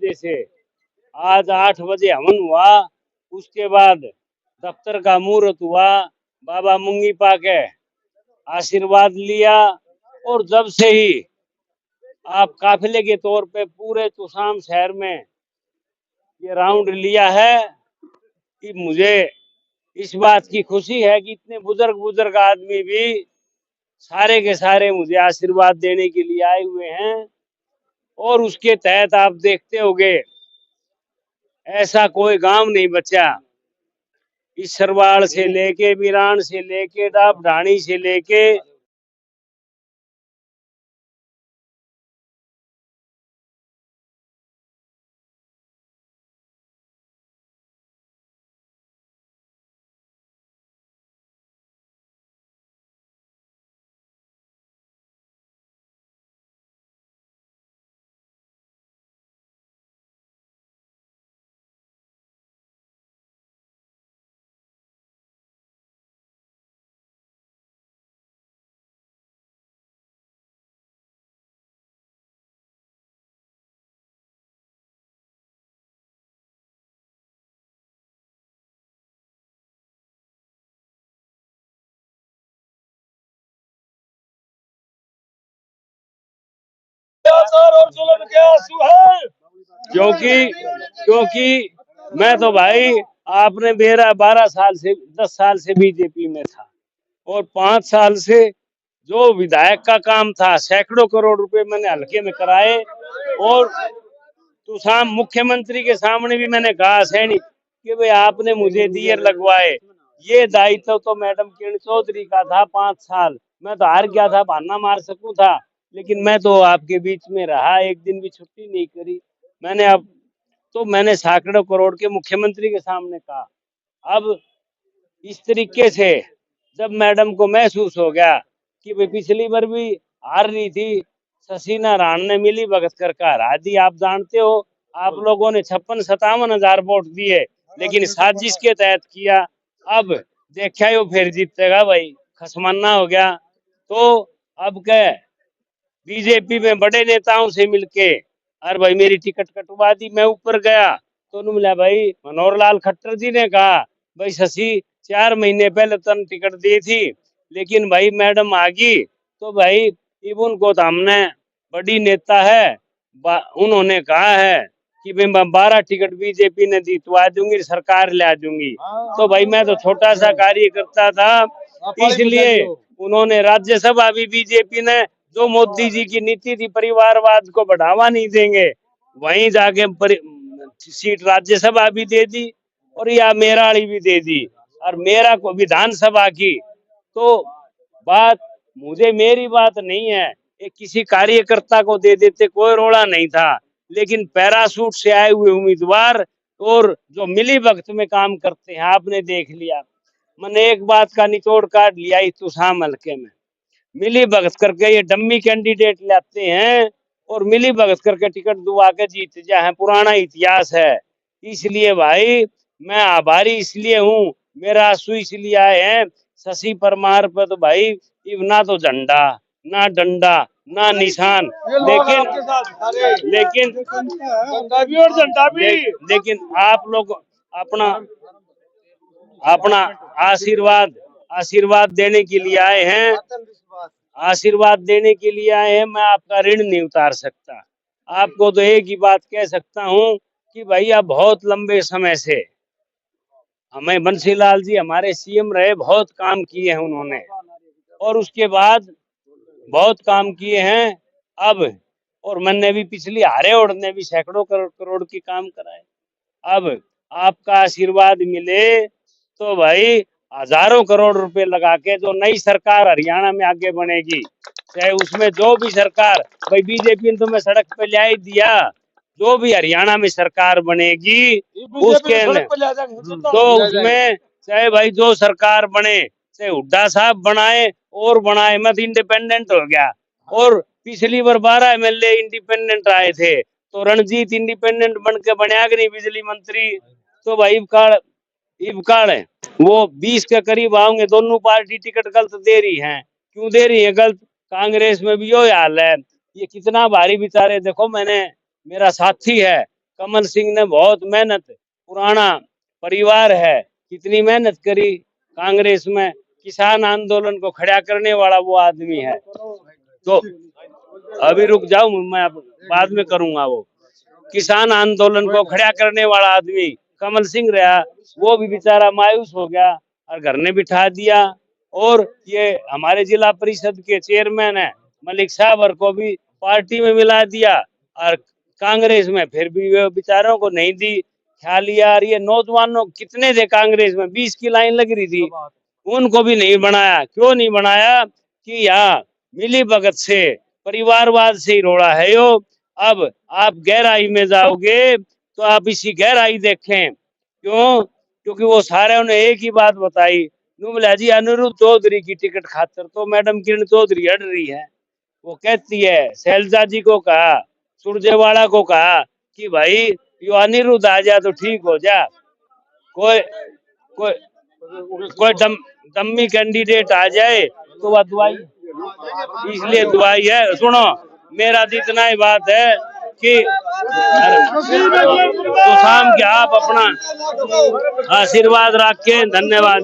बजे से। आज 8 बजे हवन हुआ, उसके बाद दफ्तर का मुहूर्त हुआ, बाबा मुंगीपा के आशीर्वाद लिया। और जब से ही आप काफिले के तौर पे पूरे तुसाम शहर में ये राउंड लिया है कि मुझे इस बात की खुशी है कि इतने बुजुर्ग बुजुर्ग आदमी भी सारे के सारे मुझे आशीर्वाद देने के लिए आए हुए हैं। और उसके तहत आप देखते होंगे ऐसा कोई गांव नहीं बचा, इस सरवाड़ से लेके बिरान से लेके डाब ढाणी से लेके क्योंकि क्योंकि मैं तो भाई आपने मेरा 12 साल से 10 साल से बीजेपी में था और 5 साल से जो विधायक का काम था सैकड़ों करोड़ रुपए मैंने हल्के में कराए। और तो शाम मुख्यमंत्री के सामने भी मैंने कहा सैनी कि भाई आपने मुझे दियर लगवाए, ये दायित्व तो मैडम किरण चौधरी का था 5 साल। मैं तो हार गया था, बहाना मार सकूं था, लेकिन मैं तो आपके बीच में रहा, एक दिन भी छुट्टी नहीं करी मैंने। अब तो मैंने सैकड़ों करोड़ के मुख्यमंत्री के सामने कहा। अब इस तरीके से जब मैडम को महसूस हो गया कि भाई पिछली बार भी हार रही थी, शशि नारायण ने मिली भगत कर हरा दी। आप जानते हो आप लोगों ने 56-57 हजार वोट दिए, लेकिन साजिश के तहत किया। अब देखा ही वो फिर जीतेगा भाई, खसमाना हो गया। तो अब क्या बीजेपी में बड़े नेताओं से मिलके अरे भाई मेरी टिकट कटवा दी। मैं ऊपर गया तो उन्होंने मिला भाई मनोहर लाल खट्टर जी ने कहा भाई शशि 4 महीने पहले तन टिकट दी थी, लेकिन भाई मैडम आ गई तो भाई इवन को तो हमने बड़ी नेता है उन्होंने कहा है कि भाई मैं 12 टिकट बीजेपी ने जीतवा दूंगी, सरकार ला दूंगी। तो भाई मैं तो छोटा सा कार्यकर्ता था, इसलिए उन्होंने राज्यसभा भी बीजेपी ने जो मोदी जी की नीति थी परिवारवाद को बढ़ावा नहीं देंगे, वहीं जाके सीट राज्यसभा भी दे दी और या मेराड़ी भी दे दी। और मेरा को विधानसभा की तो बात मुझे मेरी बात नहीं है, एक किसी कार्यकर्ता को दे देते कोई रोड़ा नहीं था। लेकिन पैरासूट से आए हुए उम्मीदवार और जो मिली वक्त में काम करते हैं आपने देख लिया। मैंने एक बात का निचोड़ काट लिया इस तुसाम हल्के में, मिली भगत करके ये डम्मी कैंडिडेट लाते हैं और मिली भगत करके टिकट दुआ के जीत जाए, पुराना इतिहास है। इसलिए भाई मैं आभारी इसलिए हूँ, मेरा आंसू इसलिए आए हैं शशि परमार पर तो भाई ना तो झंडा ना डंडा ना निशान, लेकिन लेकिन आप लोग अपना अपना आशीर्वाद आशीर्वाद देने के लिए आए हैं, आशीर्वाद देने के लिए आए हैं। मैं आपका ऋण नहीं उतार सकता। आपको तो एक ही बात कह सकता हूँ कि भैया बहुत लंबे समय से हमें बंसीलाल जी हमारे सीएम रहे, बहुत काम किए हैं उन्होंने और उसके बाद बहुत काम किए हैं। अब और मैंने भी पिछली हारे ओढ़ ने भी सैकड़ों करोड़ की काम कराए। अब आपका आशीर्वाद मिले तो भाई हजारों करोड़ रुपए लगा के जो नई सरकार हरियाणा में आगे बनेगी, चाहे उसमें जो भी सरकार, भाई बीजेपी ने तो मैं सड़क पे ले ही दिया, जो भी हरियाणा में सरकार बनेगी उसके तो उसमें चाहे भाई जो सरकार बने, चाहे हुड्डा साहब बनाए और बनाए, मैं तो इंडिपेंडेंट हो गया। और पिछली बार 12 एमएलए इंडिपेंडेंट आए थे तो रणजीत इंडिपेंडेंट बन के बना कि नहीं बिजली मंत्री। तो भाई इबकाड़ है वो 20 के करीब आएंगे, दोनों पार्टी टिकट गलत दे रही हैं। क्यों दे रही है गलत? कांग्रेस में भी यो हाल है, ये कितना भारी बेचारे देखो। मैंने मेरा साथी है कमल सिंह ने बहुत मेहनत, पुराना परिवार है, कितनी मेहनत करी कांग्रेस में, किसान आंदोलन को खड़ा करने वाला वो आदमी है। तो अभी रुक जाओ, मैं बाद में करूंगा। वो किसान आंदोलन को खड़ा करने वाला आदमी कमल सिंह रहा, वो भी बेचारा मायूस हो गया और घर ने बिठा दिया। और ये हमारे जिला परिषद के चेयरमैन है मलिक साहब को भी पार्टी में मिला दिया, और कांग्रेस में फिर भी वे बेचारों को नहीं दी। ख्याल यार, ये नौजवानों कितने थे कांग्रेस में, 20 की लाइन लग रही थी, उनको भी नहीं बनाया। क्यों नहीं बनाया? कि यहाँ मिली भगत से, परिवारवाद से ही रोड़ा है यो। अब आप गहराई में जाओगे तो आप इसी गहराई देखें। क्यों? क्योंकि वो सारे ने एक ही बात बताई, नुमला जी अनिरुद्ध चौधरी की टिकट खातर तो मैडम किरण चौधरी अड़ रही है। वो कहती है, शैलजा जी को कहा, सुरजेवाला को कहा कि भाई यो अनिरुद्ध आ जा तो ठीक हो जा, कोई कोई कोई डम्मी कैंडिडेट आ जाए तो वह दुआई, इसलिए दुआई है। सुनो, मेरा तो इतना ही बात है कि तो शाम के आप अपना आशीर्वाद रख के, धन्यवाद।